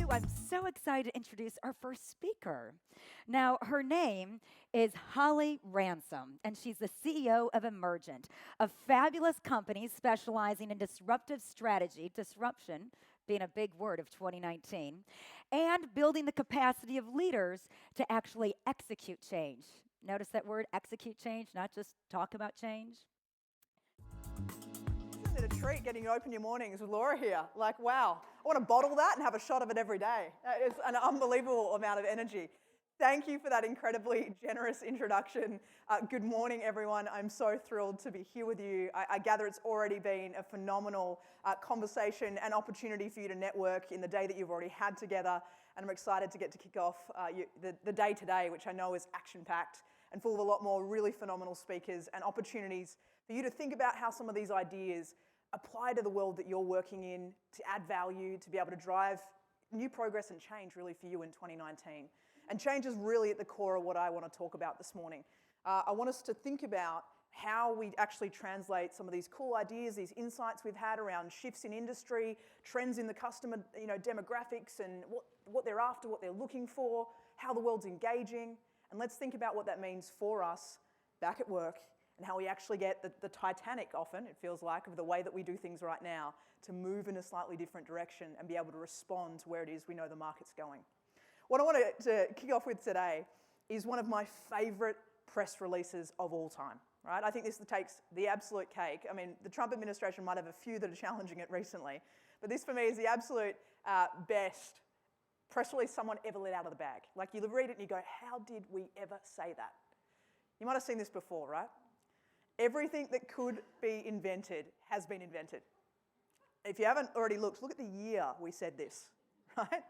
I'm so excited to introduce our first speaker. Now, her name is Holly Ransom, and she's the CEO of Emergent, a fabulous company specializing in disruptive strategy, disruption being a big word of 2019, and building the capacity of leaders to actually execute change. Notice that word, execute change, not just talk about change. Isn't it a treat getting to open your mornings with Laura here? Like, wow, I want to bottle that and have a shot of it every day. It's an unbelievable amount of energy. Thank you for that incredibly generous introduction. Good morning, everyone. I'm so thrilled to be here with you. I gather it's already been a phenomenal conversation and opportunity for you to network in the day that you've already had together. And I'm excited to get to kick off the day today, which I know is action-packed and full of a lot more really phenomenal speakers and opportunities for you to think about how some of these ideas apply to the world that you're working in, to add value, to be able to drive new progress and change really for you in 2019. And change is really at the core of what I want to talk about this morning. I want us to think about how we actually translate some of these cool ideas, these insights we've had around shifts in industry, trends in the customer demographics and what they're after, what they're looking for, how the world's engaging. And let's think about what that means for us back at work and how we actually get the Titanic, often, it feels like, of the way that we do things right now to move in a slightly different direction and be able to respond to where it is we know the market's going. What I want to kick off with today is one of my favourite press releases of all time. Right? I think this takes the absolute cake. I mean, the Trump administration might have a few that are challenging it recently, but this for me is the absolute best press release someone ever let out of the bag. Like, you read it and you go, how did we ever say that? You might have seen this before, right? Everything that could be invented has been invented. If you haven't already looked, look at the year we said this, right?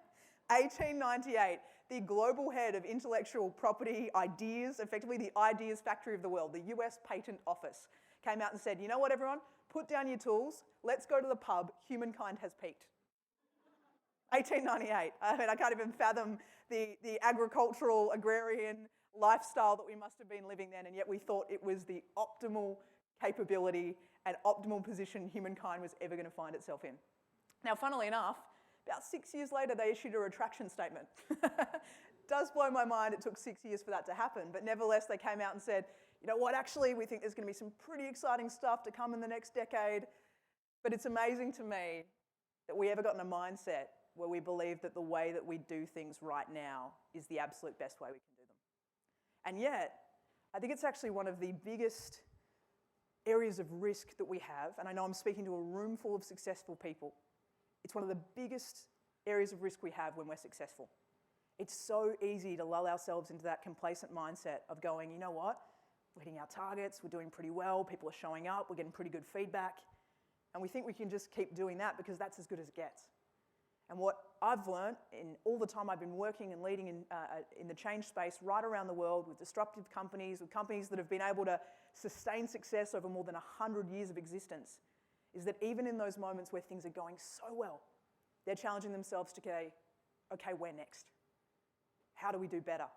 1898, the global head of intellectual property ideas, effectively the ideas factory of the world, the US Patent Office, came out and said, you know what, everyone? Put down your tools. Let's go to the pub. Humankind has peaked. 1898. I mean, I can't even fathom the agricultural, agrarian lifestyle that we must have been living then, and yet we thought it was the optimal capability and optimal position humankind was ever going to find itself in. Now, funnily enough, about 6 years later, they issued a retraction statement. Does blow my mind it took 6 years for that to happen, but nevertheless, they came out and said, you know what, actually, we think there's going to be some pretty exciting stuff to come in the next decade. But it's amazing to me that we ever got in a mindset where we believe that the way that we do things right now is the absolute best way we can do them. And yet, I think it's actually one of the biggest areas of risk that we have, and I know I'm speaking to a room full of successful people. It's one of the biggest areas of risk we have when we're successful. It's so easy to lull ourselves into that complacent mindset of going, you know what, we're hitting our targets, we're doing pretty well, people are showing up, we're getting pretty good feedback, and we think we can just keep doing that because that's as good as it gets. And what I've learned in all the time I've been working and leading in the change space right around the world with disruptive companies, with companies that have been able to sustain success over more than 100 years of existence, is that even in those moments where things are going so well, they're challenging themselves to say, okay, where next? How do we do better?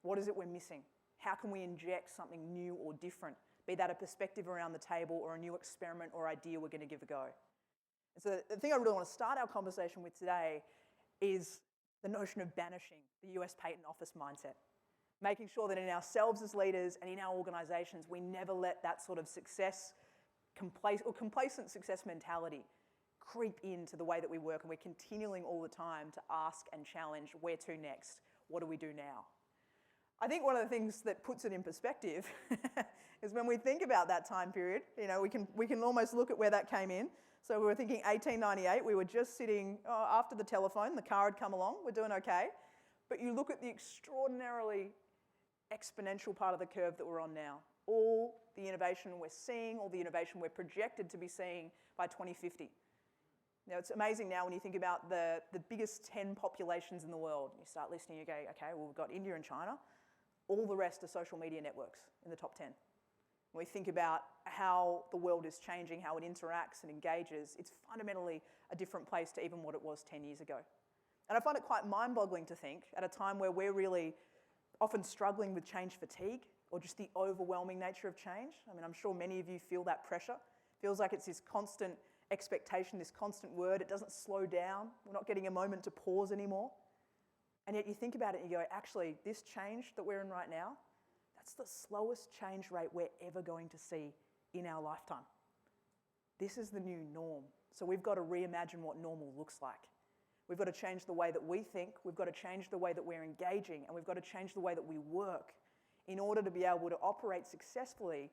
What is it we're missing? How can we inject something new or different, be that a perspective around the table or a new experiment or idea we're going to give a go? And so the thing I really want to start our conversation with today is the notion of banishing the US Patent Office mindset, making sure that in ourselves as leaders and in our organisations, we never let that sort of success, complacent success mentality creep into the way that we work, and we're continuing all the time to ask and challenge, where to next? What do we do now? I think one of the things that puts it in perspective is when we think about that time period, you know, we can almost look at where that came in. So we were thinking 1898, we were just sitting after the telephone, the car had come along, we're doing okay. But you look at the extraordinarily exponential part of the curve that we're on now. All the innovation we're seeing, all the innovation we're projected to be seeing by 2050. Now, it's amazing now when you think about the biggest 10 populations in the world. You start listening, you go, okay, well, we've got India and China. All the rest are social media networks in the top 10. When we think about how the world is changing, how it interacts and engages, it's fundamentally a different place to even what it was 10 years ago. And I find it quite mind-boggling to think, at a time where we're really often struggling with change fatigue or just the overwhelming nature of change. I mean, I'm sure many of you feel that pressure. It feels like it's this constant expectation, this constant word. It doesn't slow down. We're not getting a moment to pause anymore. And yet you think about it and you go, actually, this change that we're in right now, that's the slowest change rate we're ever going to see in our lifetime. This is the new norm. So we've got to reimagine what normal looks like. We've got to change the way that we think, we've got to change the way that we're engaging, and we've got to change the way that we work in order to be able to operate successfully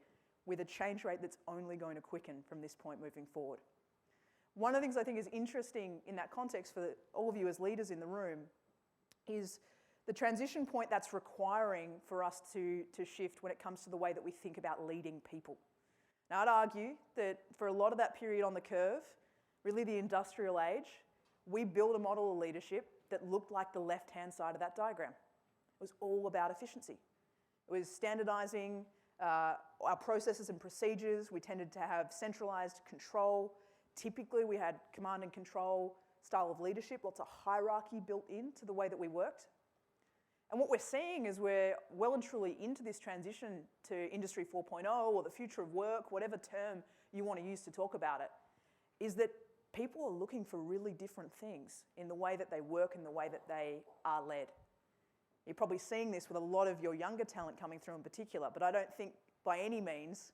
with a change rate that's only going to quicken from this point moving forward. One of the things I think is interesting in that context for all of you as leaders in the room is the transition point that's requiring for us to shift when it comes to the way that we think about leading people. Now, I'd argue that for a lot of that period on the curve, really the industrial age, we built a model of leadership that looked like the left-hand side of that diagram. It was all about efficiency. It was standardizing our processes and procedures. We tended to have centralized control. Typically, we had command and control style of leadership, lots of hierarchy built into the way that we worked. And what we're seeing is we're well and truly into this transition to Industry 4.0 or the future of work, whatever term you want to use to talk about it, is that people are looking for really different things in the way that they work and the way that they are led. You're probably seeing this with a lot of your younger talent coming through in particular, but I don't think by any means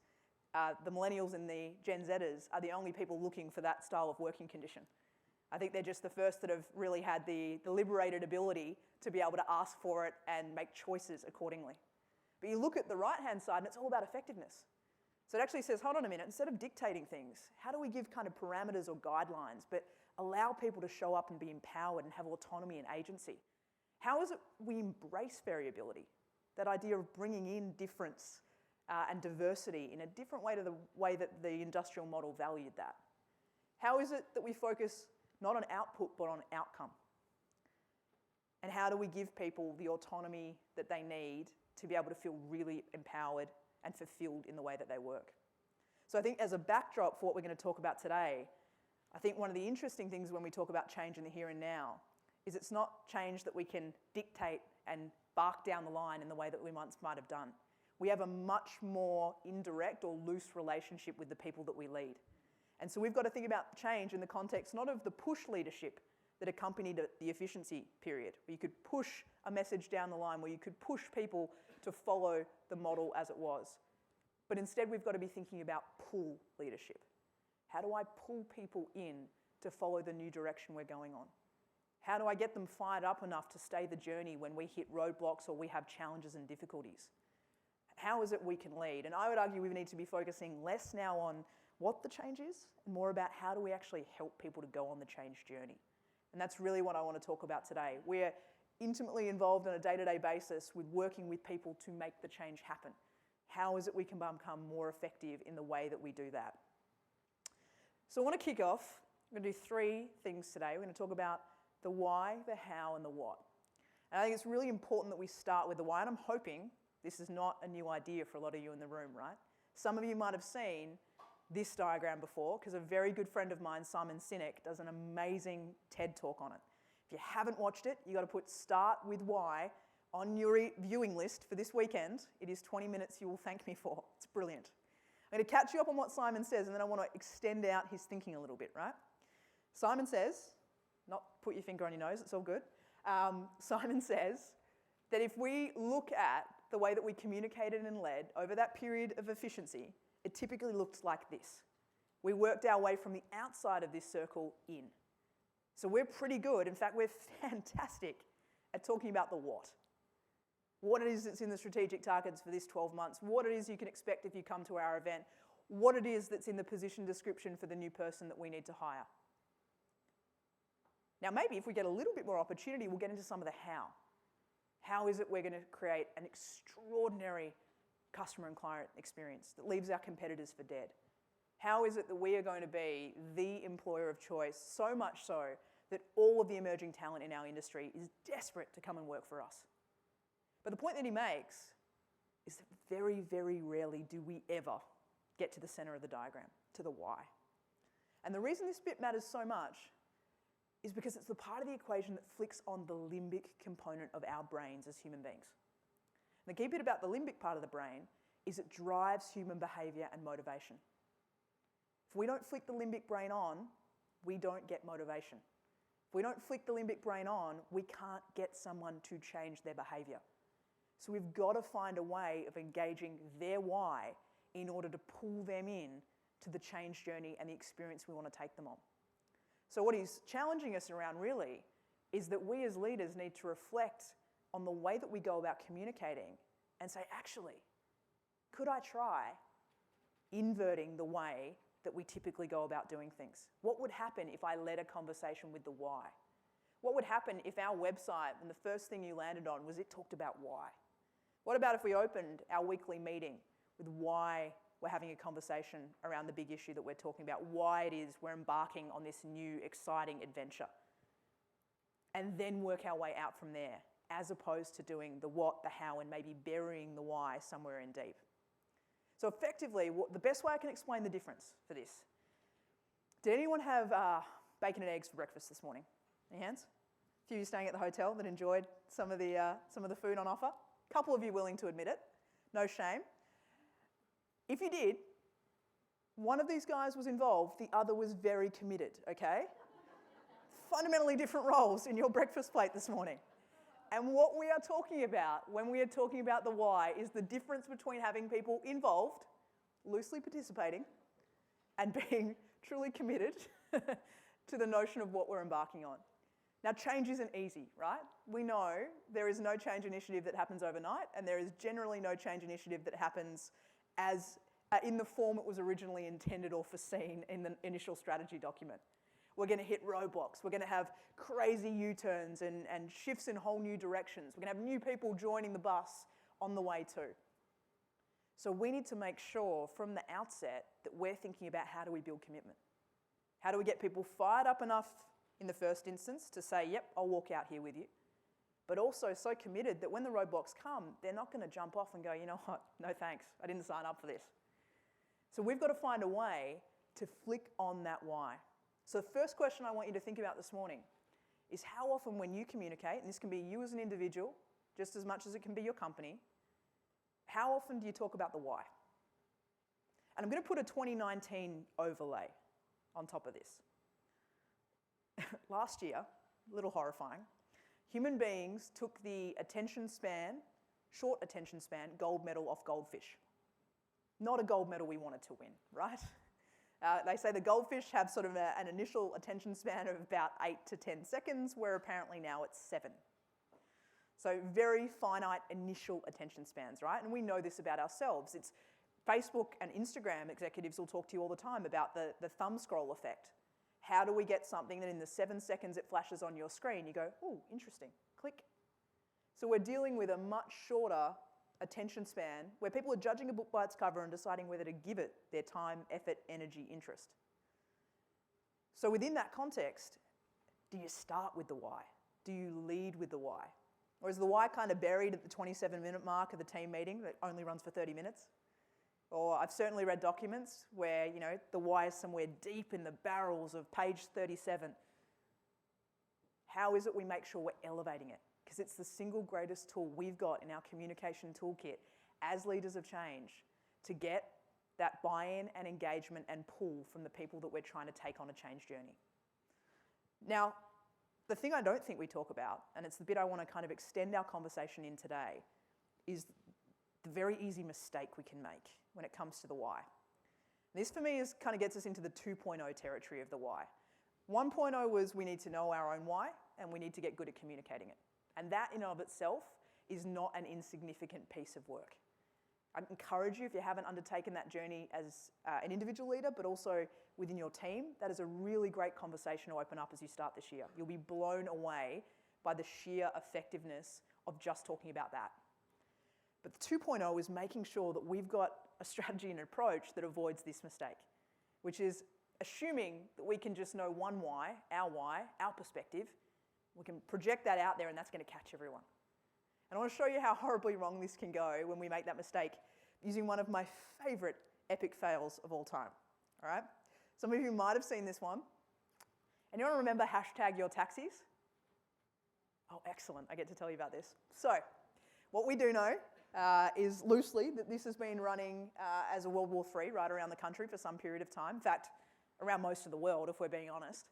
the millennials and the Gen Zers are the only people looking for that style of working condition. I think they're just the first that have really had the liberated ability to be able to ask for it and make choices accordingly. But you look at the right-hand side and it's all about effectiveness. So it actually says, hold on a minute, instead of dictating things, how do we give kind of parameters or guidelines, but allow people to show up and be empowered and have autonomy and agency? How is it we embrace variability? That idea of bringing in difference and diversity in a different way to the way that the industrial model valued that? How is it that we focus not on output but on outcome? And how do we give people the autonomy that they need to be able to feel really empowered and fulfilled in the way that they work? So I think as a backdrop for what we're going to talk about today, I think one of the interesting things when we talk about change in the here and now is it's not change that we can dictate and bark down the line in the way that we once might have done. We have a much more indirect or loose relationship with the people that we lead. And so we've got to think about change in the context not of the push leadership that accompanied the efficiency period, where you could push a message down the line, where you could push people to follow the model as it was. But instead we've got to be thinking about pull leadership. How do I pull people in to follow the new direction we're going on? How do I get them fired up enough to stay the journey when we hit roadblocks or we have challenges and difficulties? How is it we can lead? And I would argue we need to be focusing less now on what the change is and more about how do we actually help people to go on the change journey. And that's really what I want to talk about today. We're intimately involved on a day-to-day basis with working with people to make the change happen. How is it we can become more effective in the way that we do that? So I want to kick off. I'm going to do three things today. We're going to talk about the why, the how, and the what. And I think it's really important that we start with the why, and I'm hoping this is not a new idea for a lot of you in the room, right? Some of you might have seen this diagram before, because a very good friend of mine, Simon Sinek, does an amazing TED talk on it. If you haven't watched it, you've got to put start with why on your viewing list for this weekend. It is 20 minutes you will thank me for. It's brilliant. I'm going to catch you up on what Simon says, and then I want to extend out his thinking a little bit, right? Simon says, not put your finger on your nose, it's all good. Simon says that if we look at the way that we communicated and led over that period of efficiency, it typically looks like this. We worked our way from the outside of this circle in. So we're pretty good. In fact, we're fantastic at talking about the what. What it is that's in the strategic targets for this 12 months, what it is you can expect if you come to our event, what it is that's in the position description for the new person that we need to hire. Now, maybe if we get a little bit more opportunity, we'll get into some of the how. How is it we're going to create an extraordinary customer and client experience that leaves our competitors for dead? How is it that we are going to be the employer of choice, so much so that all of the emerging talent in our industry is desperate to come and work for us? But the point that he makes is that very, very rarely do we ever get to the center of the diagram, to the why. And the reason this bit matters so much is because it's the part of the equation that flicks on the limbic component of our brains as human beings. And the key bit about the limbic part of the brain is it drives human behaviour and motivation. If we don't flick the limbic brain on, we don't get motivation. If we don't flick the limbic brain on, we can't get someone to change their behaviour. So we've got to find a way of engaging their why in order to pull them in to the change journey and the experience we want to take them on. So what he's challenging us around really is that we as leaders need to reflect on the way that we go about communicating and say, actually, could I try inverting the way that we typically go about doing things? What would happen if I led a conversation with the why? What would happen if our website and the first thing you landed on was it talked about why? What about if we opened our weekly meeting with why we're having a conversation around the big issue that we're talking about, why it is we're embarking on this new exciting adventure, and then work our way out from there, as opposed to doing the what, the how, and maybe burying the why somewhere in deep. So effectively, the best way I can explain the difference for this, did anyone have bacon and eggs for breakfast this morning? Any hands? A few of you staying at the hotel that enjoyed some of the food on offer? A couple of you willing to admit it. No shame. If you did, one of these guys was involved, the other was very committed, okay? Fundamentally different roles in your breakfast plate this morning. And what we are talking about when we are talking about the why is the difference between having people involved, loosely participating, and being truly committed to the notion of what we're embarking on. Now, change isn't easy, right? We know there is no change initiative that happens overnight, and there is generally no change initiative that happens as in the form it was originally intended or foreseen in the initial strategy document. We're going to hit roadblocks. We're going to have crazy U-turns and shifts in whole new directions. We're going to have new people joining the bus on the way too. So we need to make sure from the outset that we're thinking about how do we build commitment? How do we get people fired up enough in the first instance to say, yep, I'll walk out here with you, but also so committed that when the roadblocks come, they're not going to jump off and go, you know what, no thanks, I didn't sign up for this. So we've got to find a way to flick on that why. So the first question I want you to think about this morning is how often when you communicate, and this can be you as an individual just as much as it can be your company, how often do you talk about the why? And I'm going to put a 2019 overlay on top of this. Last year, a little horrifying, human beings took the attention span, short attention span, gold medal off goldfish. Not a gold medal we wanted to win, right? They say the goldfish have sort of an initial attention span of about 8 to 10 seconds, where apparently now it's 7. So very finite initial attention spans, right? And we know this about ourselves. It's Facebook and Instagram executives will talk to you all the time about the thumb scroll effect. How do we get something that in the 7 seconds it flashes on your screen, you go, ooh, interesting, click. So we're dealing with a much shorter attention span where people are judging a book by its cover and deciding whether to give it their time, effort, energy, interest. So within that context, do you start with the why? Do you lead with the why? Or is the why kind of buried at the 27-minute mark of the team meeting that only runs for 30 minutes? Or I've certainly read documents where, you know, the why is somewhere deep in the barrels of page 37. How is it we make sure we're elevating it? Because it's the single greatest tool we've got in our communication toolkit as leaders of change to get that buy-in and engagement and pull from the people that we're trying to take on a change journey. Now, the thing I don't think we talk about, and it's the bit I want to kind of extend our conversation in today, is the very easy mistake we can make when it comes to the why. This for me kind of gets us into the 2.0 territory of the why. 1.0 was we need to know our own why and we need to get good at communicating it. And that in and of itself is not an insignificant piece of work. I encourage you, if you haven't undertaken that journey as an individual leader, but also within your team, that is a really great conversation to open up as you start this year. You'll be blown away by the sheer effectiveness of just talking about that. But the 2.0 is making sure that we've got a strategy and approach that avoids this mistake, which is assuming that we can just know one why, our perspective. We can project that out there and that's going to catch everyone. And I want to show you how horribly wrong this can go when we make that mistake using one of my favorite epic fails of all time. All right? Some of you might have seen this one. Anyone remember #YourTaxis? Oh, excellent. I get to tell you about this. So, what we do know is loosely that this has been running as a World War III right around the country for some period of time. In fact, around most of the world, if we're being honest.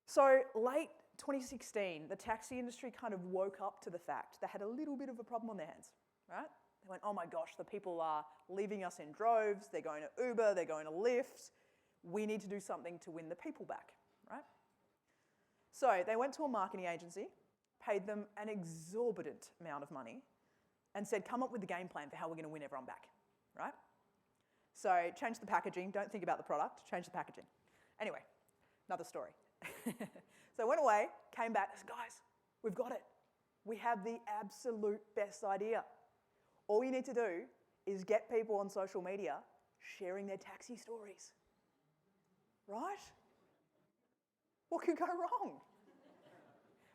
So late 2016, the taxi industry kind of woke up to the fact they had a little bit of a problem on their hands, right? They went, oh my gosh, the people are leaving us in droves, they're going to Uber, they're going to Lyft. We need to do something to win the people back, right? So they went to a marketing agency, paid them an exorbitant amount of money, and said, come up with the game plan for how we're going to win everyone back, right? So change the packaging, don't think about the product, change the packaging. Anyway, another story. So I went away, came back, said, guys, we've got it. We have the absolute best idea. All you need to do is get people on social media sharing their taxi stories, right? What could go wrong?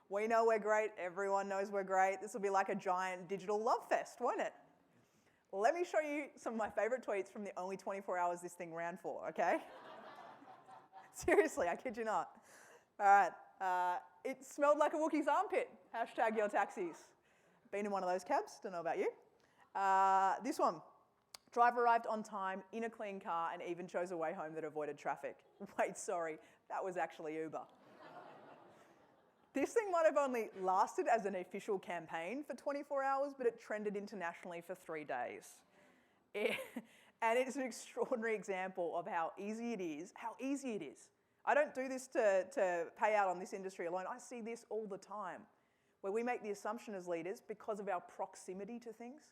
We know we're great, everyone knows we're great. This will be like a giant digital love fest, won't it? Let me show you some of my favourite tweets from the only 24 hours this thing ran for, okay? Seriously, I kid you not. All right, it smelled like a Wookiee's armpit. Hashtag your taxis. Been in one of those cabs, don't know about you. This one, driver arrived on time, in a clean car, and even chose a way home that avoided traffic. Wait, sorry, that was actually Uber. This thing might have only lasted as an official campaign for 24 hours, but it trended internationally for 3 days. And it's an extraordinary example of how easy it is, I don't do this to pay out on this industry alone. I see this all the time, where we make the assumption as leaders, because of our proximity to things,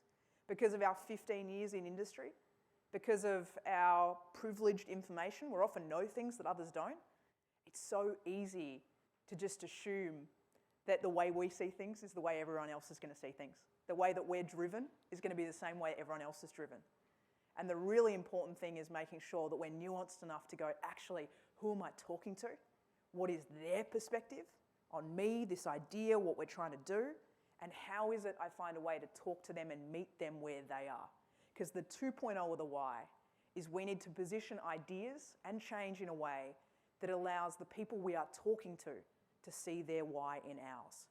because of our 15 years in industry, because of our privileged information, we often know things that others don't. It's so easy to just assume that the way we see things is the way everyone else is going to see things. The way that we're driven is going to be the same way everyone else is driven. And the really important thing is making sure that we're nuanced enough to go, actually, who am I talking to? What is their perspective on me, this idea, what we're trying to do? And how is it I find a way to talk to them and meet them where they are? Because the 2.0 of the why is we need to position ideas and change in a way that allows the people we are talking to see their why in ours.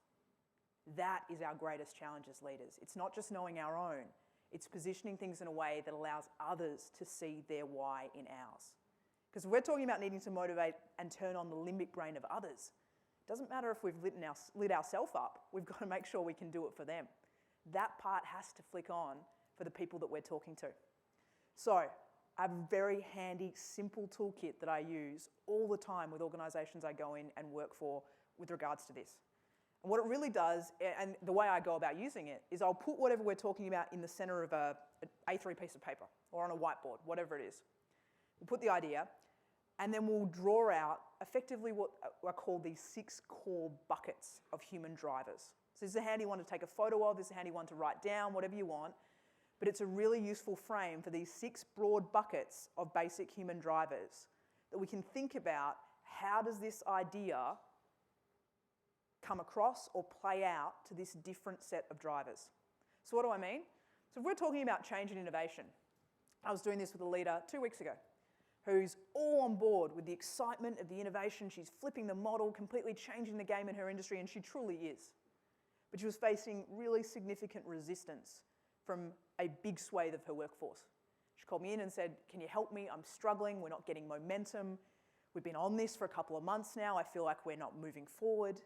That is our greatest challenge as leaders. It's not just knowing our own, it's positioning things in a way that allows others to see their why in ours. Because if we're talking about needing to motivate and turn on the limbic brain of others, it doesn't matter if we've lit ourselves up, we've got to make sure we can do it for them. That part has to flick on for the people that we're talking to. So I have a very handy, simple toolkit that I use all the time with organisations I go in and work for with regards to this. And what it really does, and the way I go about using it, is I'll put whatever we're talking about in the centre of an A3 piece of paper or on a whiteboard, whatever it is. We'll put the idea, and then we'll draw out effectively what are called these 6 core buckets of human drivers. So this is a handy one to take a photo of, this is a handy one to write down, whatever you want. But it's a really useful frame for these 6 broad buckets of basic human drivers that we can think about, how does this idea come across or play out to this different set of drivers. So what do I mean? So if we're talking about change and innovation, I was doing this with a leader 2 weeks ago who's all on board with the excitement of the innovation. She's flipping the model, completely changing the game in her industry, and she truly is. But she was facing really significant resistance from a big swathe of her workforce. She called me in and said, can you help me? I'm struggling, we're not getting momentum. We've been on this for a couple of months now. I feel like we're not moving forward.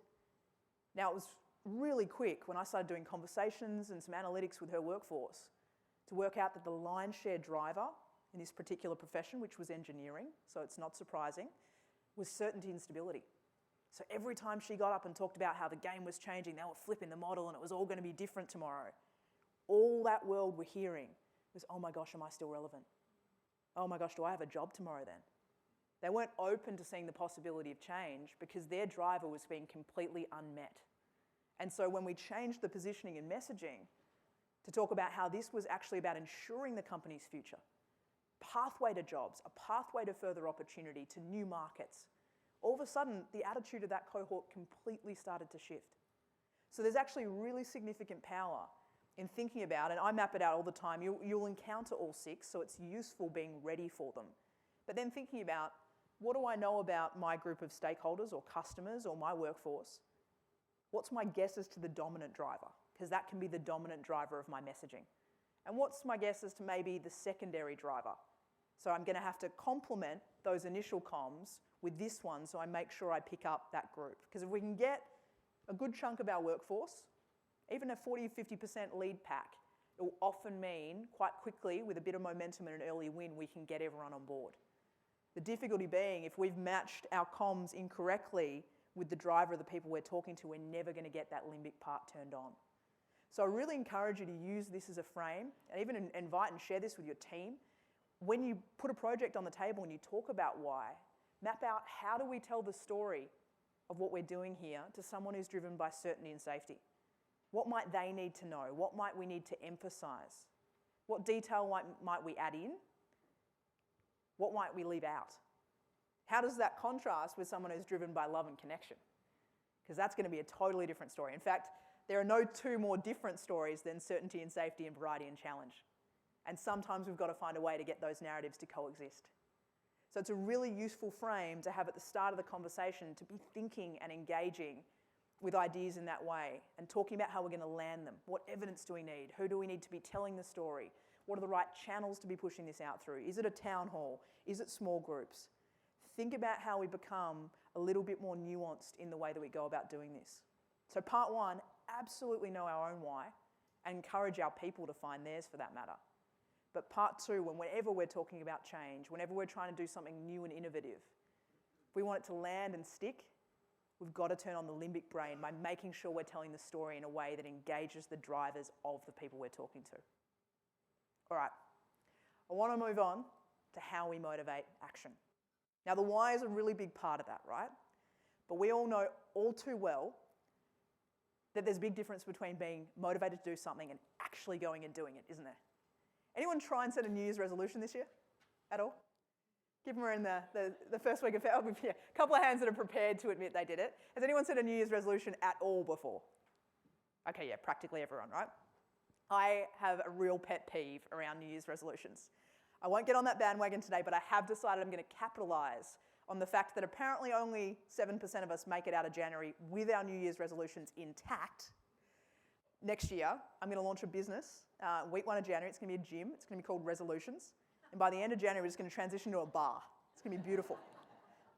Now, it was really quick when I started doing conversations and some analytics with her workforce to work out that the lion's share driver in this particular profession, which was engineering, so it's not surprising, was certainty and stability. So every time she got up and talked about how the game was changing, they were flipping the model and it was all going to be different tomorrow, all that world were hearing was, oh my gosh, am I still relevant? Oh my gosh, do I have a job tomorrow then? They weren't open to seeing the possibility of change because their driver was being completely unmet. And so when we changed the positioning and messaging to talk about how this was actually about ensuring the company's future, pathway to jobs, a pathway to further opportunity, to new markets, all of a sudden the attitude of that cohort completely started to shift. So there's actually really significant power in thinking about, and I map it out all the time, you'll encounter all 6, so it's useful being ready for them. But then thinking about, what do I know about my group of stakeholders or customers or my workforce? What's my guess as to the dominant driver? Because that can be the dominant driver of my messaging. And what's my guess as to maybe the secondary driver? So I'm going to have to complement those initial comms with this one so I make sure I pick up that group. Because if we can get a good chunk of our workforce, even a 40 or 50% lead pack, it will often mean quite quickly, with a bit of momentum and an early win, we can get everyone on board. The difficulty being, if we've matched our comms incorrectly with the driver of the people we're talking to, we're never going to get that limbic part turned on. So I really encourage you to use this as a frame, and even invite and share this with your team. When you put a project on the table and you talk about why, map out how do we tell the story of what we're doing here to someone who's driven by certainty and safety. What might they need to know? What might we need to emphasize? What detail might we add in? What might we leave out? How does that contrast with someone who's driven by love and connection? Because that's going to be a totally different story. In fact, there are no two more different stories than certainty and safety and variety and challenge. And sometimes we've got to find a way to get those narratives to coexist. So it's a really useful frame to have at the start of the conversation, to be thinking and engaging with ideas in that way and talking about how we're going to land them. What evidence do we need? Who do we need to be telling the story? What are the right channels to be pushing this out through? Is it a town hall? Is it small groups? Think about how we become a little bit more nuanced in the way that we go about doing this. So part one, absolutely know our own why and encourage our people to find theirs for that matter. But part two, whenever we're talking about change, whenever we're trying to do something new and innovative, if we want it to land and stick, we've got to turn on the limbic brain by making sure we're telling the story in a way that engages the drivers of the people we're talking to. All right, I want to move on to how we motivate action. Now, the why is a really big part of that, right? But we all know all too well that there's a big difference between being motivated to do something and actually going and doing it, isn't there? Anyone try and set a New Year's resolution this year at all? Give them in the first week of February. Yeah, a couple of hands that are prepared to admit they did it. Has anyone set a New Year's resolution at all before? Okay, yeah, practically everyone, right? I have a real pet peeve around New Year's resolutions. I won't get on that bandwagon today, but I have decided I'm going to capitalise on the fact that apparently only 7% of us make it out of January with our New Year's resolutions intact. Next year, I'm going to launch a business. Week 1 of January, it's going to be a gym. It's going to be called Resolutions. And by the end of January, it's going to transition to a bar. It's going to be beautiful.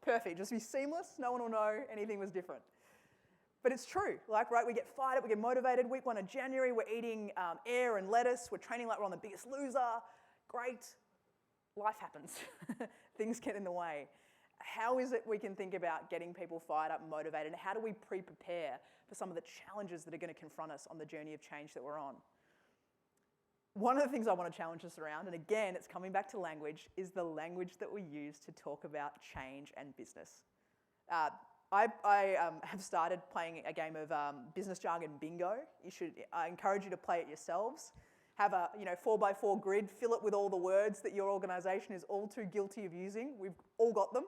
Perfect. Just be seamless. No one will know anything was different. But it's true. Like, right, we get fired up, we get motivated. Week 1 of January, we're eating air and lettuce. We're training like we're on The Biggest Loser. Great. Life happens. Things get in the way. How is it we can think about getting people fired up and motivated? And how do we pre-prepare for some of the challenges that are going to confront us on the journey of change that we're on? One of the things I want to challenge us around, and again, it's coming back to language, is the language that we use to talk about change and business. I have started playing a game of business jargon bingo. I encourage you to play it yourselves. Have a 4x4 grid, fill it with all the words that your organisation is all too guilty of using. We've all got them.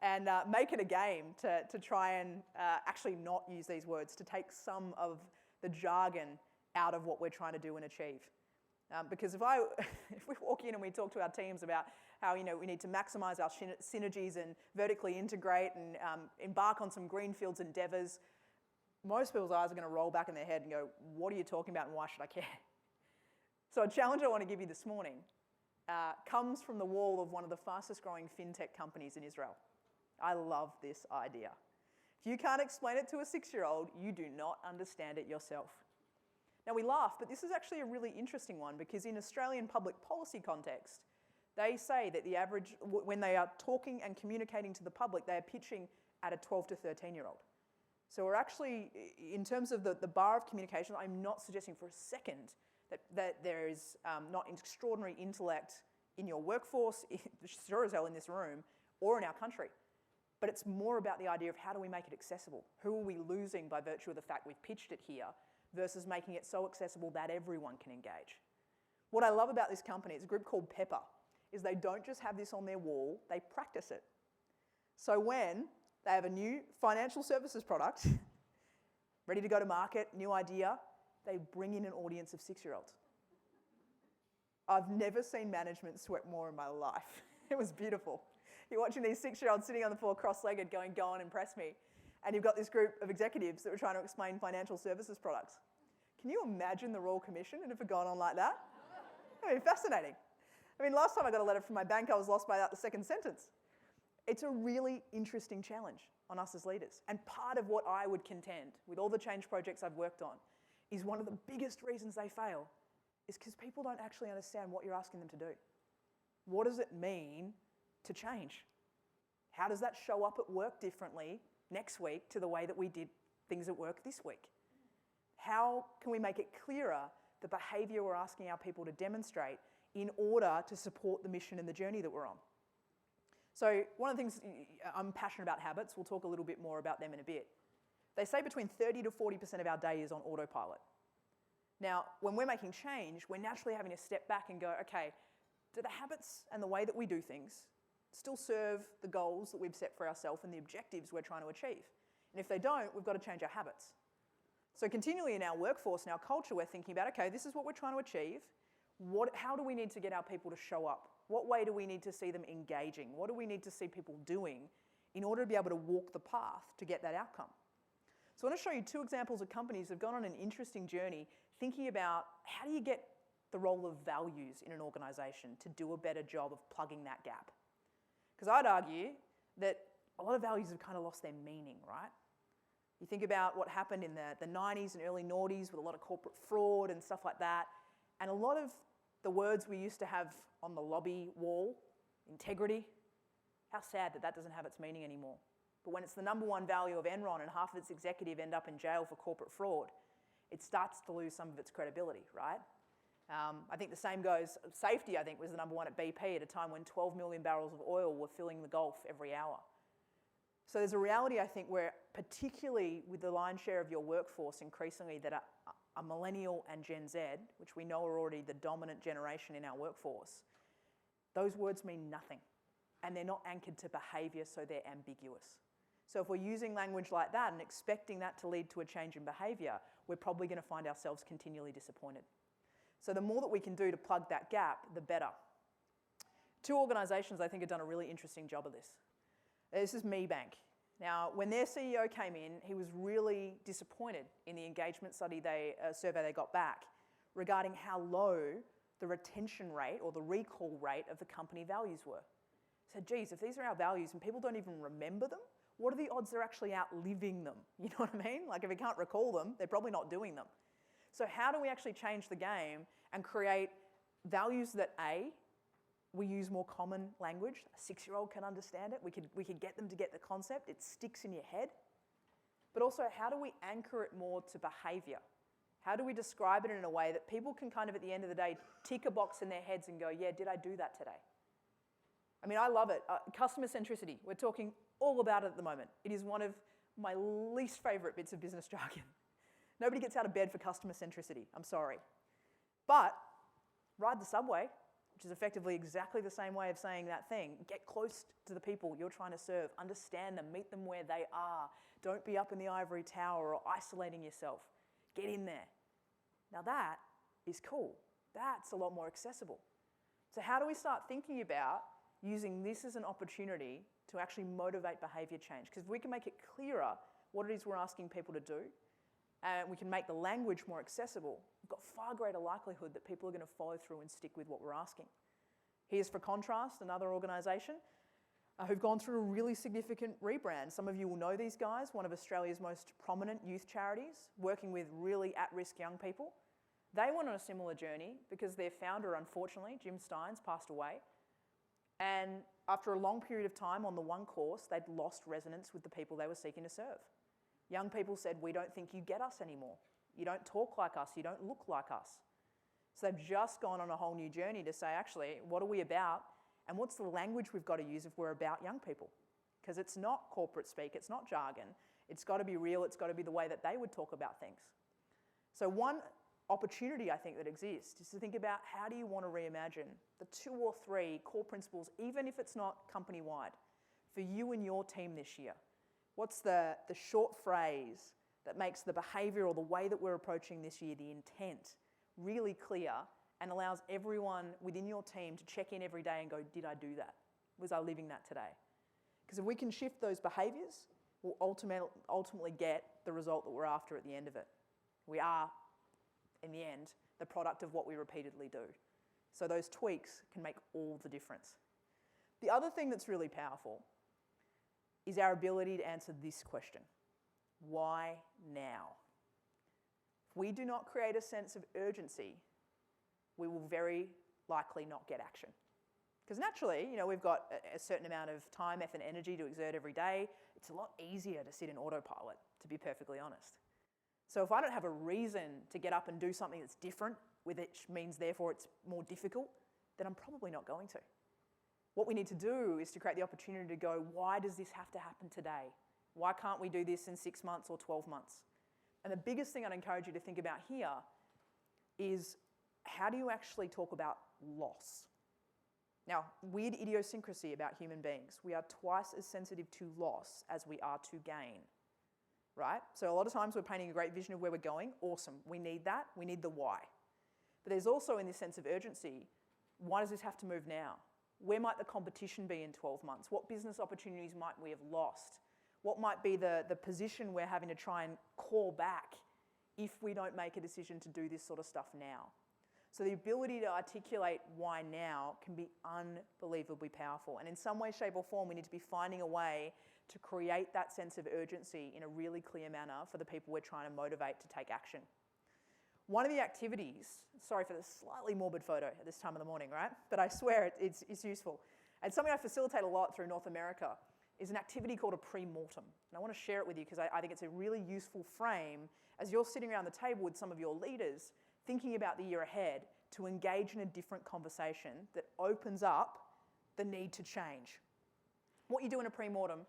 And make it a game to try and actually not use these words, to take some of the jargon out of what we're trying to do and achieve. Because if we walk in and we talk to our teams about how we need to maximise our synergies and vertically integrate and embark on some greenfields endeavours, most people's eyes are going to roll back in their head and go, what are you talking about and why should I care? So a challenge I want to give you this morning comes from the wall of one of the fastest growing fintech companies in Israel. I love this idea. If you can't explain it to a 6-year-old, you do not understand it yourself. Now we laugh, but this is actually a really interesting one because in Australian public policy context, they say that the average, when they are talking and communicating to the public, they are pitching at a 12 to 13-year-old. So we're actually, in terms of the bar of communication, I'm not suggesting for a second that there is not extraordinary intellect in your workforce, sure as hell in this room, or in our country. But it's more about the idea of how do we make it accessible? Who are we losing by virtue of the fact we've pitched it here versus making it so accessible that everyone can engage? What I love about this company, it's a group called Pepper, is they don't just have this on their wall, they practice it. So when they have a new financial services product, ready to go to market, new idea, they bring in an audience of 6-year-olds. I've never seen management sweat more in my life. It was beautiful. You're watching these 6-year-olds sitting on the floor cross-legged going, go on, impress me. And you've got this group of executives that were trying to explain financial services products. Can you imagine the Royal Commission and if it had gone on like that? It would be fascinating. I mean, last time I got a letter from my bank, I was lost by about the second sentence. It's a really interesting challenge on us as leaders. And part of what I would contend with all the change projects I've worked on is one of the biggest reasons they fail is because people don't actually understand what you're asking them to do. What does it mean to change? How does that show up at work differently next week to the way that we did things at work this week? How can we make it clearer the behaviour we're asking our people to demonstrate in order to support the mission and the journey that we're on? So one of the things, I'm passionate about habits. We'll talk a little bit more about them in a bit. They say between 30 to 40% of our day is on autopilot. Now, when we're making change, we're naturally having to step back and go, okay, do the habits and the way that we do things still serve the goals that we've set for ourselves and the objectives we're trying to achieve? And if they don't, we've got to change our habits. So continually in our workforce and our culture, we're thinking about, okay, this is what we're trying to achieve. How do we need to get our people to show up? What way do we need to see them engaging? What do we need to see people doing in order to be able to walk the path to get that outcome? So I want to show you two examples of companies that have gone on an interesting journey thinking about how do you get the role of values in an organisation to do a better job of plugging that gap. Because I'd argue that a lot of values have kind of lost their meaning, right? You think about what happened in the 90s and early noughties with a lot of corporate fraud and stuff like that, and a lot of the words we used to have on the lobby wall, integrity, how sad that that doesn't have its meaning anymore. But when it's the number one value of Enron and half of its executive end up in jail for corporate fraud, it starts to lose some of its credibility, right? I think the same goes, safety I think was the number one at BP at a time when 12 million barrels of oil were filling the Gulf every hour. So there's a reality I think where particularly with the lion's share of your workforce increasingly that are millennial and Gen Z, which we know are already the dominant generation in our workforce, those words mean nothing. And they're not anchored to behaviour, so they're ambiguous. So if we're using language like that and expecting that to lead to a change in behaviour, we're probably going to find ourselves continually disappointed. So the more that we can do to plug that gap, the better. Two organisations I think have done a really interesting job of this. This is MeBank. Now, when their CEO came in, he was really disappointed in the engagement survey they got back regarding how low the retention rate or the recall rate of the company values were. He said, geez, if these are our values and people don't even remember them, what are the odds they're actually outliving them? You know what I mean? Like if we can't recall them, they're probably not doing them. So how do we actually change the game and create values that A, we use more common language, a 6-year-old can understand it, we could get them to get the concept, it sticks in your head. But also how do we anchor it more to behaviour? How do we describe it in a way that people can kind of at the end of the day tick a box in their heads and go, yeah, did I do that today? I mean, I love it. Customer centricity, we're talking all about it at the moment. It is one of my least favourite bits of business jargon. Nobody gets out of bed for customer centricity, I'm sorry. But ride the subway, which is effectively exactly the same way of saying that thing. Get close to the people you're trying to serve. Understand them. Meet them where they are. Don't be up in the ivory tower or isolating yourself. Get in there. Now that is cool. That's a lot more accessible. So how do we start thinking about using this as an opportunity to actually motivate behaviour change? Because if we can make it clearer what it is we're asking people to do, and we can make the language more accessible, we've got far greater likelihood that people are going to follow through and stick with what we're asking. Here's for contrast, another organisation who've gone through a really significant rebrand. Some of you will know these guys, one of Australia's most prominent youth charities, working with really at-risk young people. They went on a similar journey because their founder, unfortunately, Jim Steins, passed away. And after a long period of time on the one course, they'd lost resonance with the people they were seeking to serve. Young people said, we don't think you get us anymore. You don't talk like us. You don't look like us. So they've just gone on a whole new journey to say, actually, what are we about? And what's the language we've got to use if we're about young people? Because it's not corporate speak. It's not jargon. It's got to be real. It's got to be the way that they would talk about things. So one opportunity I think that exists is to think about how do you want to reimagine the 2 or 3 core principles, even if it's not company-wide, for you and your team this year. What's the short phrase that makes the behaviour or the way that we're approaching this year, the intent, really clear and allows everyone within your team to check in every day and go, did I do that? Was I living that today? Because if we can shift those behaviours, we'll ultimately get the result that we're after at the end of it. We are, in the end, the product of what we repeatedly do. So those tweaks can make all the difference. The other thing that's really powerful is our ability to answer this question. Why now? If we do not create a sense of urgency, we will very likely not get action. Because naturally, we've got a certain amount of time, effort, and energy to exert every day. It's a lot easier to sit in autopilot, to be perfectly honest. So if I don't have a reason to get up and do something that's different, which means therefore it's more difficult, then I'm probably not going to. What we need to do is to create the opportunity to go, why does this have to happen today? Why can't we do this in 6 months or 12 months? And the biggest thing I'd encourage you to think about here is, how do you actually talk about loss? Now, weird idiosyncrasy about human beings. We are twice as sensitive to loss as we are to gain, right? So a lot of times we're painting a great vision of where we're going. Awesome. We need that. We need the why. But there's also, in this sense of urgency, why does this have to move now? Where might the competition be in 12 months? What business opportunities might we have lost? What might be the position we're having to try and call back if we don't make a decision to do this sort of stuff now? So the ability to articulate why now can be unbelievably powerful. And in some way, shape, or form, we need to be finding a way to create that sense of urgency in a really clear manner for the people we're trying to motivate to take action. One of the activities, sorry for the slightly morbid photo at this time of the morning, right? But I swear it's useful. And something I facilitate a lot through North America is an activity called a Premortem. And I want to share it with you because I think it's a really useful frame as you're sitting around the table with some of your leaders thinking about the year ahead to engage in a different conversation that opens up the need to change. What you do in a Premortem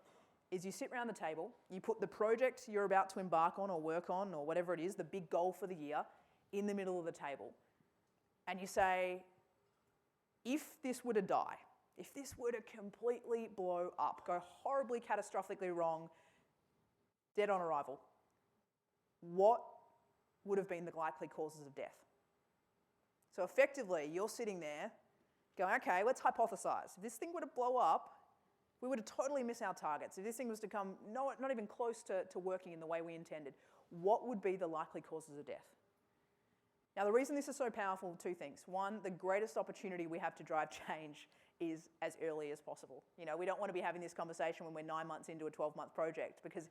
is you sit around the table, you put the project you're about to embark on or work on or whatever it is, the big goal for the year, in the middle of the table. And you say, if this were to die, if this were to completely blow up, go horribly catastrophically wrong, dead on arrival, what would have been the likely causes of death? So effectively, you're sitting there going, okay, let's hypothesize. If this thing were to blow up, we would have totally missed our targets. If this thing was to come not even close to working in the way we intended, what would be the likely causes of death? Now, the reason this is so powerful, two things. One, the greatest opportunity we have to drive change is as early as possible. We don't want to be having this conversation when we're 9 months into a 12-month project, because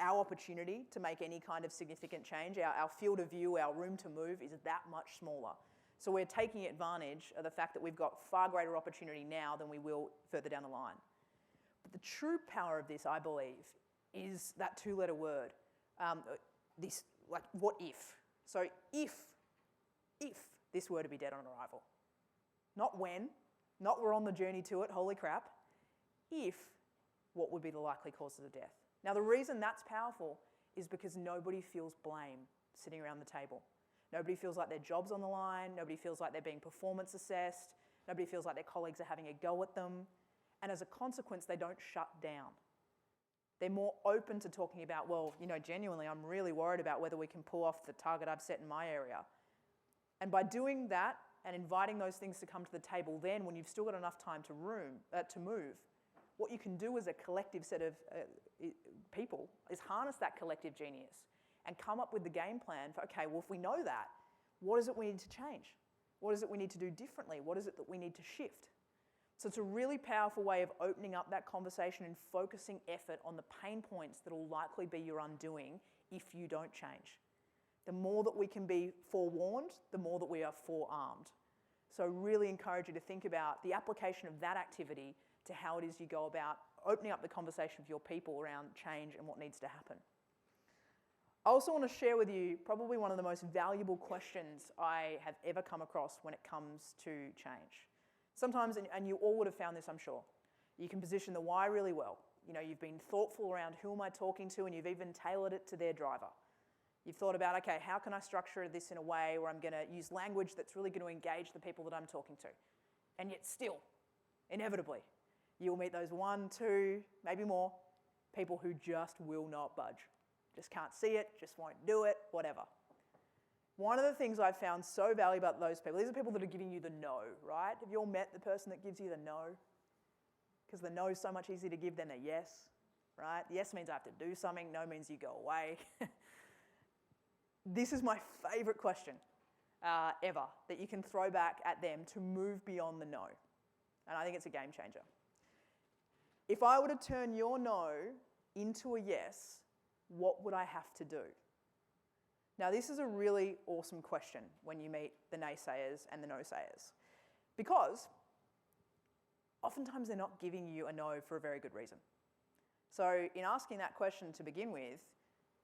our opportunity to make any kind of significant change, our field of view, our room to move is that much smaller. So we're taking advantage of the fact that we've got far greater opportunity now than we will further down the line. But the true power of this, I believe, is that two-letter word, what if? So if this were to be dead on arrival. Not when, not we're on the journey to it, holy crap. If, what would be the likely causes of death? Now, the reason that's powerful is because nobody feels blame sitting around the table. Nobody feels like their job's on the line. Nobody feels like they're being performance assessed. Nobody feels like their colleagues are having a go at them. And as a consequence, they don't shut down. They're more open to talking about, well, genuinely, I'm really worried about whether we can pull off the target I've set in my area. And by doing that and inviting those things to come to the table then, when you've still got enough time to move, what you can do as a collective set of people is harness that collective genius and come up with the game plan for, okay, well, if we know that, what is it we need to change? What is it we need to do differently? What is it that we need to shift? So it's a really powerful way of opening up that conversation and focusing effort on the pain points that will likely be your undoing if you don't change. The more that we can be forewarned, the more that we are forearmed. So really encourage you to think about the application of that activity to how it is you go about opening up the conversation with your people around change and what needs to happen. I also want to share with you probably one of the most valuable questions I have ever come across when it comes to change. Sometimes, and you all would have found this, I'm sure, you can position the why really well. You've been thoughtful around who am I talking to, and you've even tailored it to their driver. You've thought about, okay, how can I structure this in a way where I'm going to use language that's really going to engage the people that I'm talking to? And yet still, inevitably, you'll meet those 1, 2, maybe more people who just will not budge. Just can't see it, just won't do it, whatever. One of the things I've found so valuable about those people, these are people that are giving you the no, right? Have you all met the person that gives you the no? Because the no is so much easier to give than a yes, right? Yes means I have to do something, no means you go away. This is my favorite question. ever that you can throw back at them to move beyond the no. And I think it's a game changer. If I were to turn your no into a yes, what would I have to do? Now, this is a really awesome question when you meet the naysayers and the no-sayers, because oftentimes they're not giving you a no for a very good reason. So in asking that question to begin with,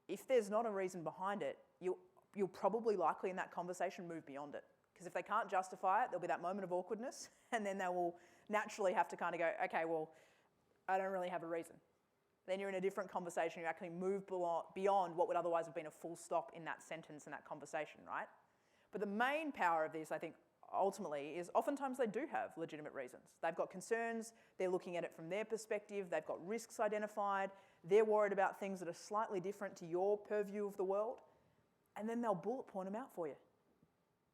if there's not a reason behind it, you'll probably likely in that conversation move beyond it. Because if they can't justify it, there'll be that moment of awkwardness, and then they will naturally have to kind of go, okay, well, I don't really have a reason. Then you're in a different conversation, you actually move beyond what would otherwise have been a full stop in that sentence and that conversation, right? But the main power of this, I think, ultimately, is oftentimes they do have legitimate reasons. They've got concerns, they're looking at it from their perspective, they've got risks identified, they're worried about things that are slightly different to your purview of the world, and then they'll bullet point them out for you.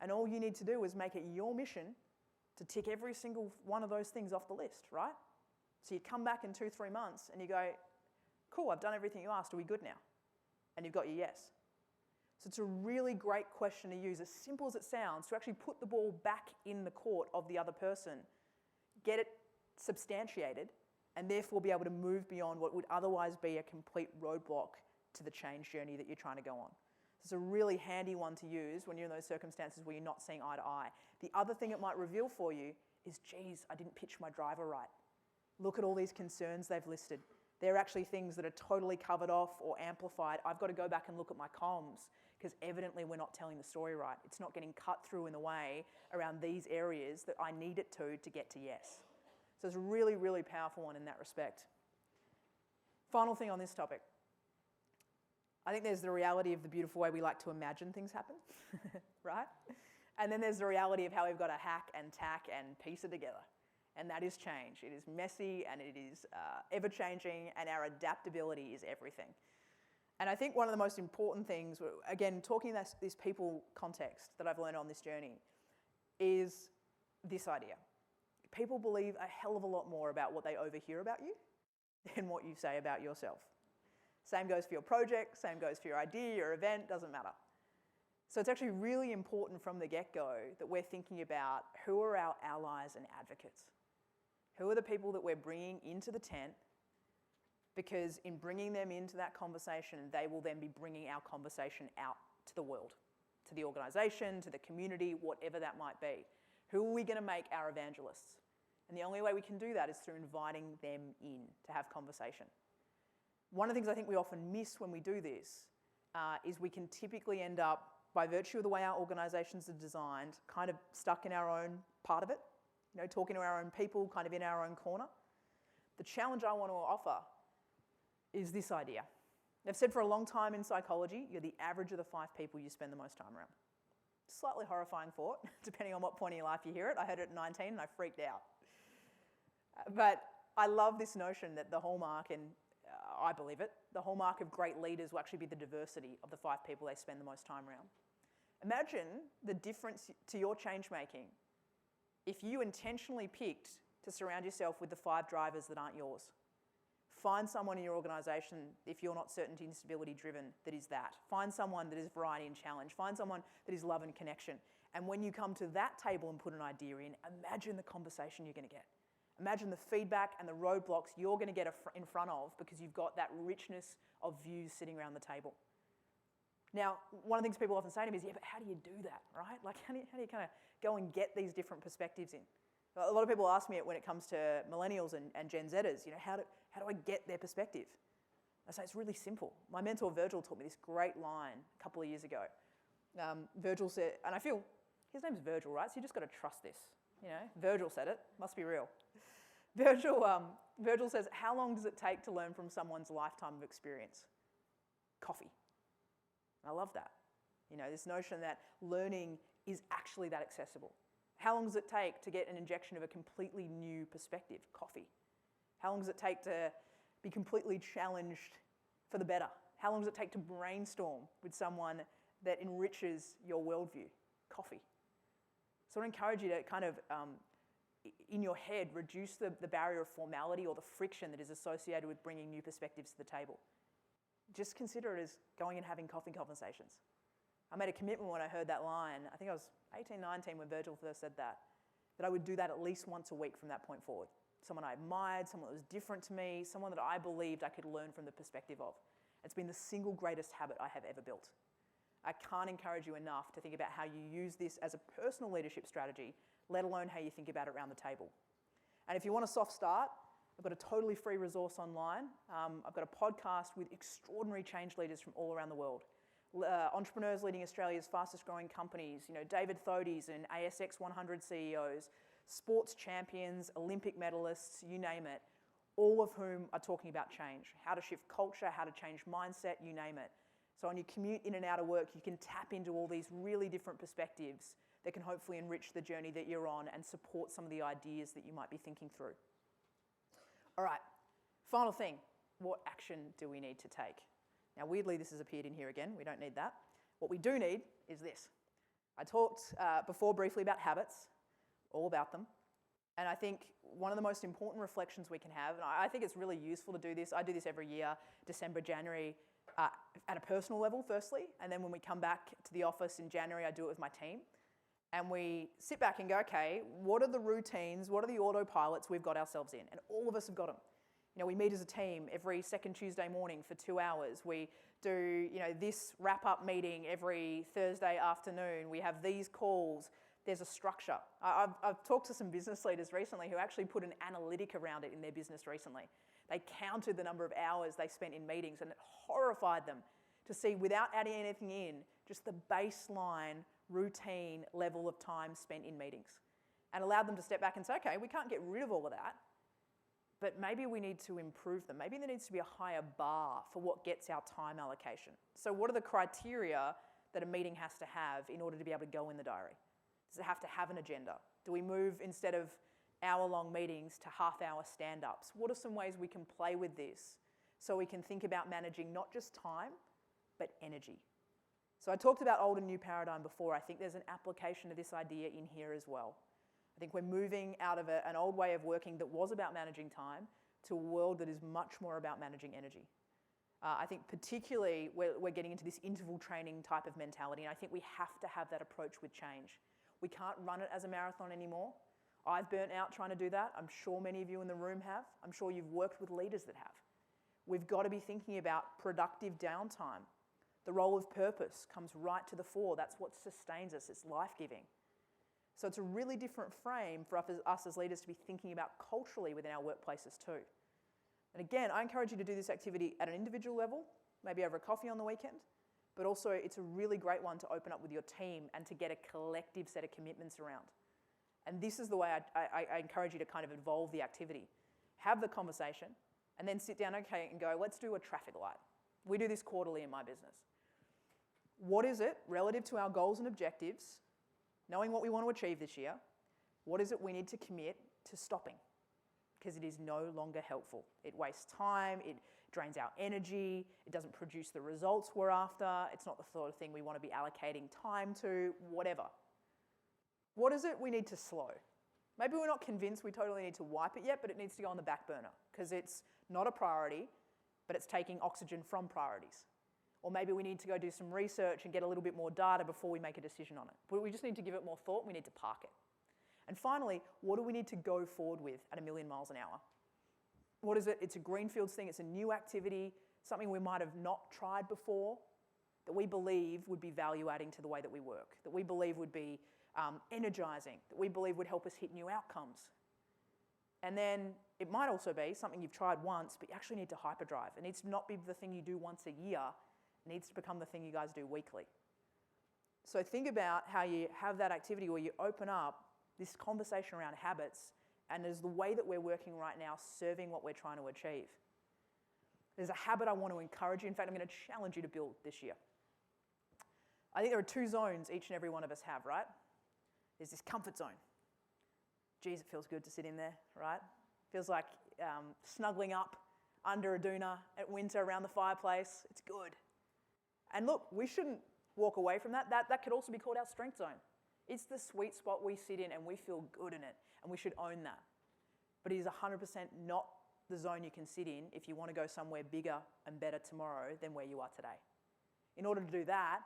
And all you need to do is make it your mission to tick every single one of those things off the list, right? So you come back in 2-3 months and you go, cool, I've done everything you asked, are we good now? And you've got your yes. So it's a really great question to use, as simple as it sounds, to actually put the ball back in the court of the other person, get it substantiated, and therefore be able to move beyond what would otherwise be a complete roadblock to the change journey that you're trying to go on. It's a really handy one to use when you're in those circumstances where you're not seeing eye to eye. The other thing it might reveal for you is, geez, I didn't pitch my driver right. Look at all these concerns they've listed. They're actually things that are totally covered off or amplified. I've got to go back and look at my comms because evidently we're not telling the story right. It's not getting cut through in the way around these areas that I need it to get to yes. So it's a really, really powerful one in that respect. Final thing on this topic. I think there's the reality of the beautiful way we like to imagine things happen, right? And then there's the reality of how we've got to hack and tack and piece it together. And that is change. It is messy and it is ever-changing, and our adaptability is everything. And I think one of the most important things, again, talking this people context that I've learned on this journey, is this idea. People believe a hell of a lot more about what they overhear about you than what you say about yourself. Same goes for your project, same goes for your idea, your event, doesn't matter. So it's actually really important from the get-go that we're thinking about who are our allies and advocates. Who are the people that we're bringing into the tent? Because in bringing them into that conversation, they will then be bringing our conversation out to the world, to the organisation, to the community, whatever that might be. Who are we going to make our evangelists? And the only way we can do that is through inviting them in to have conversation. One of the things I think we often miss when we do this is we can typically end up, by virtue of the way our organisations are designed, kind of stuck in our own part of it, you know, talking to our own people, kind of in our own corner. The challenge I want to offer is this idea. I've said for a long time in psychology, you're the average of the 5 people you spend the most time around. Slightly horrifying thought, depending on what point in your life you hear it. I heard it at 19 and I freaked out. But I love this notion that the hallmark, and I believe it, the hallmark of great leaders will actually be the diversity of the 5 people they spend the most time around. Imagine the difference to your change making if you intentionally picked to surround yourself with the 5 drivers that aren't yours. Find someone in your organisation, if you're not certainty and stability driven, that is that. Find someone that is variety and challenge. Find someone that is love and connection. And when you come to that table and put an idea in, imagine the conversation you're going to get. Imagine the feedback and the roadblocks you're going to get in front of because you've got that richness of views sitting around the table. Now, one of the things people often say to me is, yeah, but how do you do that, right? Like, how do you kind of go and get these different perspectives in? A lot of people ask me it when it comes to millennials and Gen Zers, you know, how do I get their perspective? I say it's really simple. My mentor Virgil taught me this great line a couple of years ago. Virgil said, and I feel, his name's Virgil, right? So you just got to trust this. You know, Virgil said it, must be real. Virgil says, how long does it take to learn from someone's lifetime of experience? Coffee. I love that. You know, this notion that learning is actually that accessible. How long does it take to get an injection of a completely new perspective? Coffee. How long does it take to be completely challenged for the better? How long does it take to brainstorm with someone that enriches your worldview? Coffee. So I encourage you to kind of, in your head, reduce the barrier of formality or the friction that is associated with bringing new perspectives to the table. Just consider it as going and having coffee conversations. I made a commitment when I heard that line. I think I was 18, 19 when Virgil first said that I would do that at least once a week from that point forward. Someone I admired, someone that was different to me, someone that I believed I could learn from the perspective of. It's been the single greatest habit I have ever built. I can't encourage you enough to think about how you use this as a personal leadership strategy, let alone how you think about it around the table. And if you want a soft start, I've got a totally free resource online. I've got a podcast with extraordinary change leaders from all around the world. Entrepreneurs leading Australia's fastest growing companies, David Thodey's and ASX 100 CEOs, sports champions, Olympic medalists, you name it, all of whom are talking about change, how to shift culture, how to change mindset, you name it. So on your commute in and out of work, you can tap into all these really different perspectives that can hopefully enrich the journey that you're on and support some of the ideas that you might be thinking through. All right, final thing, what action do we need to take? Now, weirdly, this has appeared in here again. We don't need that. What we do need is this. I talked before briefly about habits, all about them. And I think one of the most important reflections we can have, and I think it's really useful to do this. I do this every year, December, January, at a personal level, firstly. And then when we come back to the office in January, I do it with my team. And we sit back and go, okay, what are the routines, what are the autopilots we've got ourselves in? And all of us have got them. We meet as a team every second Tuesday morning for 2 hours. We do, this wrap-up meeting every Thursday afternoon. We have these calls. There's a structure. I've talked to some business leaders recently who actually put an analytic around it in their business recently. They counted the number of hours they spent in meetings, and it horrified them to see, without adding anything in, just the baseline routine level of time spent in meetings, and allowed them to step back and say, okay, we can't get rid of all of that, but maybe we need to improve them. Maybe there needs to be a higher bar for what gets our time allocation. So what are the criteria that a meeting has to have in order to be able to go in the diary? Does it have to have an agenda? Do we move, instead of hour-long meetings, to half-hour stand-ups? What are some ways we can play with this so we can think about managing not just time, but energy? So I talked about old and new paradigm before. I think there's an application of this idea in here as well. I think we're moving out of an old way of working that was about managing time to a world that is much more about managing energy. I think particularly we're getting into this interval training type of mentality, and I think we have to have that approach with change. We can't run it as a marathon anymore. I've burnt out trying to do that. I'm sure many of you in the room have. I'm sure you've worked with leaders that have. We've got to be thinking about productive downtime. The role of purpose comes right to the fore. That's what sustains us. It's life-giving. So it's a really different frame for us as leaders to be thinking about culturally within our workplaces too. And again, I encourage you to do this activity at an individual level, maybe over a coffee on the weekend, but also it's a really great one to open up with your team and to get a collective set of commitments around. And this is the way I encourage you to kind of evolve the activity. Have the conversation and then sit down, okay, and go, let's do a traffic light. We do this quarterly in my business. What is it relative to our goals and objectives, knowing what we want to achieve this year, what is it we need to commit to stopping? Because it is no longer helpful. It wastes time, it drains our energy, it doesn't produce the results we're after, it's not the sort of thing we want to be allocating time to, whatever. What is it we need to slow? Maybe we're not convinced we totally need to wipe it yet, but it needs to go on the back burner because it's not a priority, but it's taking oxygen from priorities. Or maybe we need to go do some research and get a little bit more data before we make a decision on it. But we just need to give it more thought, we need to park it. And finally, what do we need to go forward with at 1,000,000 miles an hour? What is it? It's a greenfields thing, it's a new activity, something we might have not tried before, that we believe would be value adding to the way that we work, that we believe would be energizing, that we believe would help us hit new outcomes. And then it might also be something you've tried once, but you actually need to hyperdrive. It needs to not be the thing you do once a year, it needs to become the thing you guys do weekly. So think about how you have that activity where you open up this conversation around habits, and is the way that we're working right now serving what we're trying to achieve. There's a habit I want to encourage you. In fact, I'm going to challenge you to build this year. I think there are 2 zones each and every one of us have, right? There's this comfort zone. Geez, it feels good to sit in there, right? Feels like snuggling up under a doona at winter around the fireplace. It's good. And look, we shouldn't walk away from that. That could also be called our strength zone. It's the sweet spot we sit in and we feel good in it, and we should own that. But it is 100% not the zone you can sit in if you want to go somewhere bigger and better tomorrow than where you are today. In order to do that,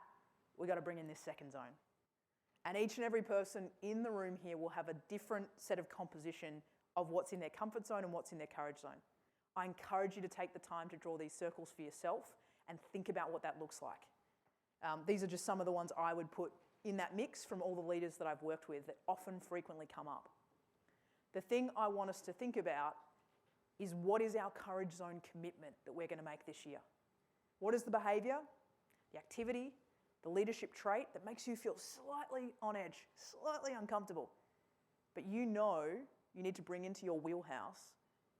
we've got to bring in this second zone. And each and every person in the room here will have a different set of composition of what's in their comfort zone and what's in their courage zone. I encourage you to take the time to draw these circles for yourself and think about what that looks like. These are just some of the ones I would put in that mix from all the leaders that I've worked with that often frequently come up. The thing I want us to think about is what is our courage zone commitment that we're going to make this year? What is the behaviour, the activity, the leadership trait that makes you feel slightly on edge, slightly uncomfortable, but you know you need to bring into your wheelhouse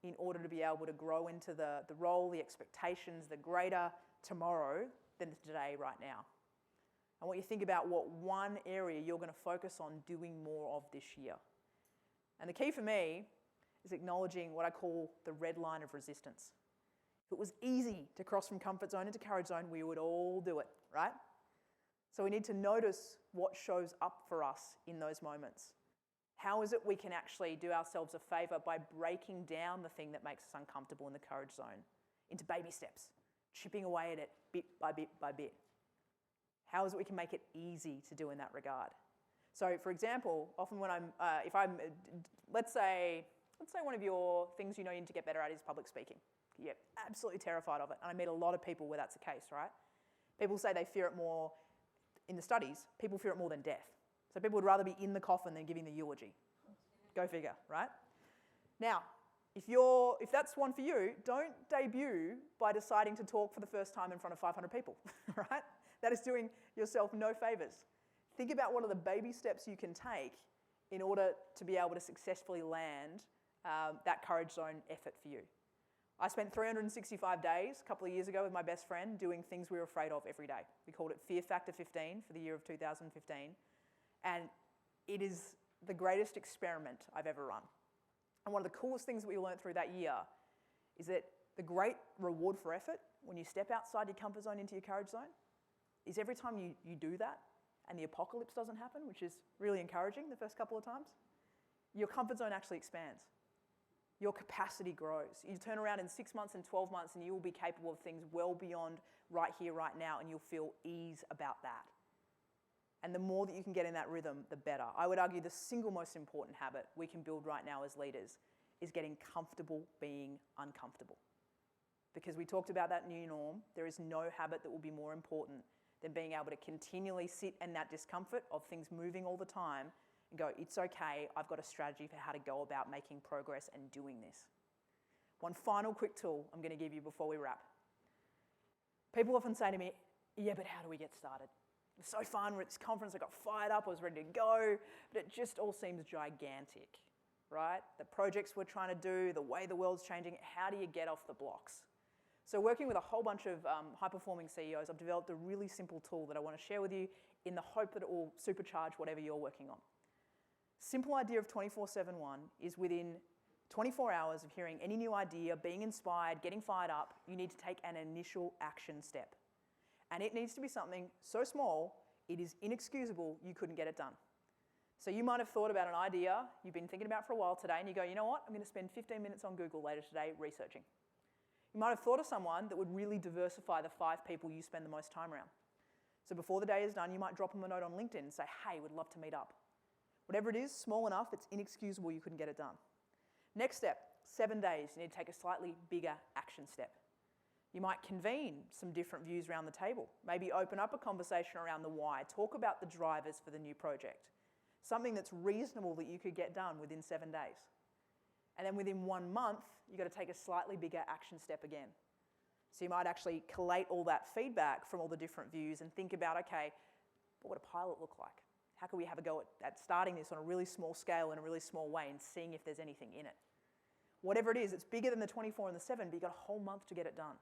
in order to be able to grow into the role, the expectations, the greater tomorrow than today right now. I want you to think about what one area you're going to focus on doing more of this year. And the key for me is acknowledging what I call the red line of resistance. If it was easy to cross from comfort zone into courage zone, we would all do it, right? So we need to notice what shows up for us in those moments. How is it we can actually do ourselves a favour by breaking down the thing that makes us uncomfortable in the courage zone into baby steps, chipping away at it bit by bit by bit? How is it we can make it easy to do in that regard? So, for example, often when let's say one of your things you know you need to get better at is public speaking. You're absolutely terrified of it, and I meet a lot of people where that's the case, right? People say they fear it more. In the studies, people fear it more than death. So people would rather be in the coffin than giving the eulogy. Go figure, right? Now, if that's one for you, don't debut by deciding to talk for the first time in front of 500 people, right? That is doing yourself no favours. Think about what are the baby steps you can take in order to be able to successfully land that courage zone effort for you. I spent 365 days a couple of years ago with my best friend doing things we were afraid of every day. We called it Fear Factor 15 for the year of 2015. And it is the greatest experiment I've ever run. And one of the coolest things that we learned through that year is that the great reward for effort when you step outside your comfort zone into your courage zone is every time you do that and the apocalypse doesn't happen, which is really encouraging the first couple of times, your comfort zone actually expands. Your capacity grows. You turn around in 6 months and 12 months and you will be capable of things well beyond right here, right now, and you'll feel ease about that. And the more that you can get in that rhythm, the better. I would argue the single most important habit we can build right now as leaders is getting comfortable being uncomfortable. Because we talked about that new norm, there is no habit that will be more important than being able to continually sit in that discomfort of things moving all the time and go, it's okay, I've got a strategy for how to go about making progress and doing this. One final quick tool I'm going to give you before we wrap. People often say to me, yeah, but how do we get started? It was so fun, we're at this conference, I got fired up, I was ready to go, but it just all seems gigantic, right? The projects we're trying to do, the way the world's changing, how do you get off the blocks? So working with a whole bunch of high-performing CEOs, I've developed a really simple tool that I want to share with you in the hope that it will supercharge whatever you're working on. Simple idea of 24/7-1 is within 24 hours of hearing any new idea, being inspired, getting fired up, you need to take an initial action step. And it needs to be something so small, it is inexcusable you couldn't get it done. So you might have thought about an idea you've been thinking about for a while today, and you go, you know what, I'm going to spend 15 minutes on Google later today researching. You might have thought of someone that would really diversify the 5 people you spend the most time around. So before the day is done, you might drop them a note on LinkedIn and say, hey, would love to meet up. Whatever it is, small enough, it's inexcusable you couldn't get it done. Next step, 7 days, you need to take a slightly bigger action step. You might convene some different views around the table. Maybe open up a conversation around the why. Talk about the drivers for the new project. Something that's reasonable that you could get done within 7 days. And then within 1 month, you've got to take a slightly bigger action step again. So you might actually collate all that feedback from all the different views and think about, okay, what would a pilot look like? How can we have a go at starting this on a really small scale in a really small way and seeing if there's anything in it? Whatever it is, it's bigger than the 24 and the 7, but you've got a whole month to get it done.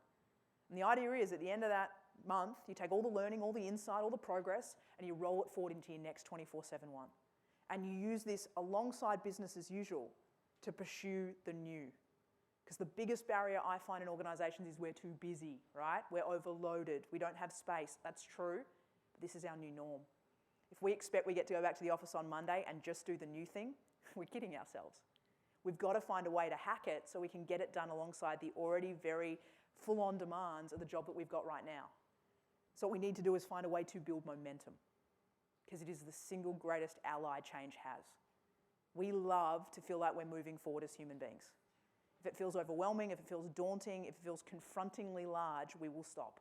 And the idea is, at the end of that month, you take all the learning, all the insight, all the progress, and you roll it forward into your next 24/7-1. And you use this alongside business as usual to pursue the new. Because the biggest barrier I find in organisations is we're too busy, right? We're overloaded. We don't have space. That's true, but this is our new norm. If we expect we get to go back to the office on Monday and just do the new thing, we're kidding ourselves. We've got to find a way to hack it so we can get it done alongside the already very full-on demands of the job that we've got right now. So what we need to do is find a way to build momentum, because it is the single greatest ally change has. We love to feel like we're moving forward as human beings. If it feels overwhelming, if it feels daunting, if it feels confrontingly large, we will stop.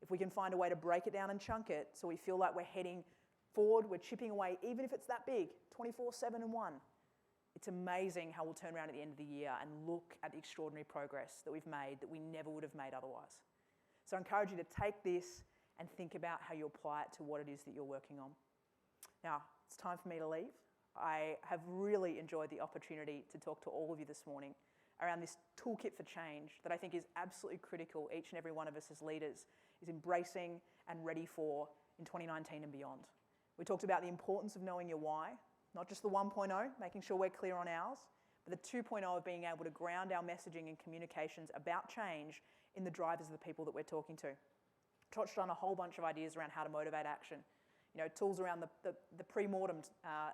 If we can find a way to break it down and chunk it so we feel like we're heading forward, we're chipping away, even if it's that big, 24/7 and 1, it's amazing how we'll turn around at the end of the year and look at the extraordinary progress that we've made that we never would have made otherwise. So I encourage you to take this and think about how you apply it to what it is that you're working on. Now, it's time for me to leave. I have really enjoyed the opportunity to talk to all of you this morning around this toolkit for change that I think is absolutely critical, each and every one of us as leaders is embracing and ready for in 2019 and beyond. We talked about the importance of knowing your why, not just the 1.0, making sure we're clear on ours, but the 2.0 of being able to ground our messaging and communications about change in the drivers of the people that we're talking to. Touched on a whole bunch of ideas around how to motivate action. You know, tools around the Premortem,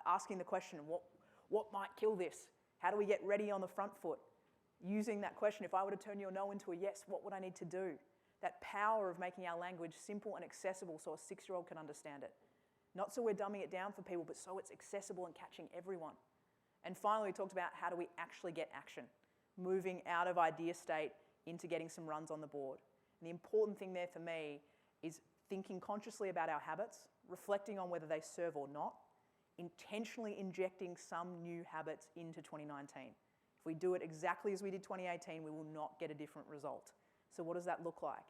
asking the question, what might kill this? How do we get ready on the front foot? Using that question, if I were to turn your no into a yes, what would I need to do? That power of making our language simple and accessible so a 6-year-old can understand it. Not so we're dumbing it down for people, but so it's accessible and catching everyone. And finally, we talked about how do we actually get action, moving out of idea state into getting some runs on the board. And the important thing there for me is thinking consciously about our habits, reflecting on whether they serve or not, intentionally injecting some new habits into 2019. If we do it exactly as we did 2018, we will not get a different result. So what does that look like?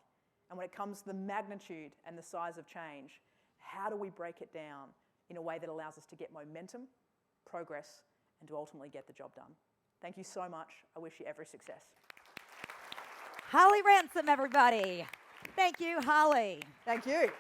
And when it comes to the magnitude and the size of change, how do we break it down in a way that allows us to get momentum, progress, and to ultimately get the job done? Thank you so much. I wish you every success. Holly Ransom, everybody. Thank you, Holly. Thank you.